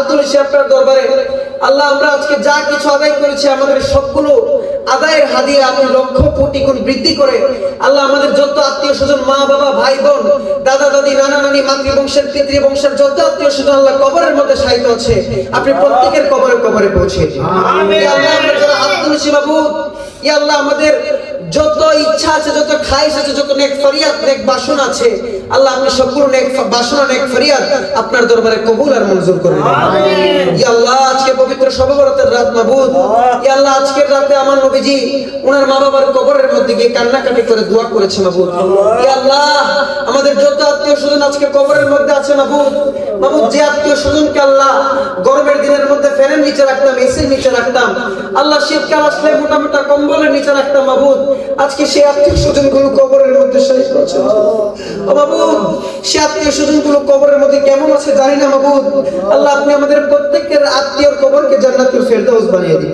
তুলেছি আপনার দরবারে। আল্লাহ আমরা আজকে যা কিছু আদায় করেছি আমাদের সবগুলো আদায়ের হাদিয়া আপনি লক্ষ কোটি গুণ বৃদ্ধি করে আল্লাহ আমাদের যত আত্মীয় স্বজন, মা বাবা, ভাই বোন, দাদা দাদি, নানা নানি, মাতৃবংশের পিতৃবংশের যত আত্মীয় স্বজন আল্লাহ কবরের মধ্যে শায়িত আছে আপনি প্রত্যেকের কবরে কবরে পৌঁছে দিন। ইয়া আল্লাহ আমরা যারা হাত তুলেছি মাবুদ, ইয়া আল্লাহ আমাদের যত ইচ্ছা আছে, যত খায়েশ আছে, যত নেক ফরিয়াদ, নেক বাসনা আছে আল্লাহ আপনি সবগুলো নেক বাসনা, নেক ফরিয়াদ আপনার দরবারে কবুল আর মঞ্জুর করে দিন। ইয়া আল্লাহ আজকে পবিত্র শবে বরাতের রাত মাবুদ, ইয়া আল্লাহ আজকের রাতে আমার নবীজি ওনার মা বাবার কবরের মধ্যে গিয়ে কান্নাকাটি করে দোয়া করেছে মাবুদ। ইয়া আল্লাহ আমাদের যত আত্মীয় স্বজন আজকে কবরের মধ্যে আছে মাবুদ, মাবুদ যে আত্মীয় স্বজনকে আল্লাহ গরমের দিনের মধ্যে ফ্যানের নিচে রাখতাম, এসির নিচে রাখতাম, আল্লাহ শীতকাল আসলে মোটা মোটা কম্বলের নিচে রাখতাম মাবুদ, আজকে সেই আত্মীয় স্বজন গুলো কবরের মধ্যে শায়িত আছে ও মাবুদ। সে আত্মীয় স্বজন গুলো কবরের মধ্যে কেমন আছে জানি না মাবুদ, আল্লাহ আপনি আমাদের প্রত্যেকের আত্মীয়র কবরকে জান্নাতুল ফেরদাউস বানিয়ে দিন।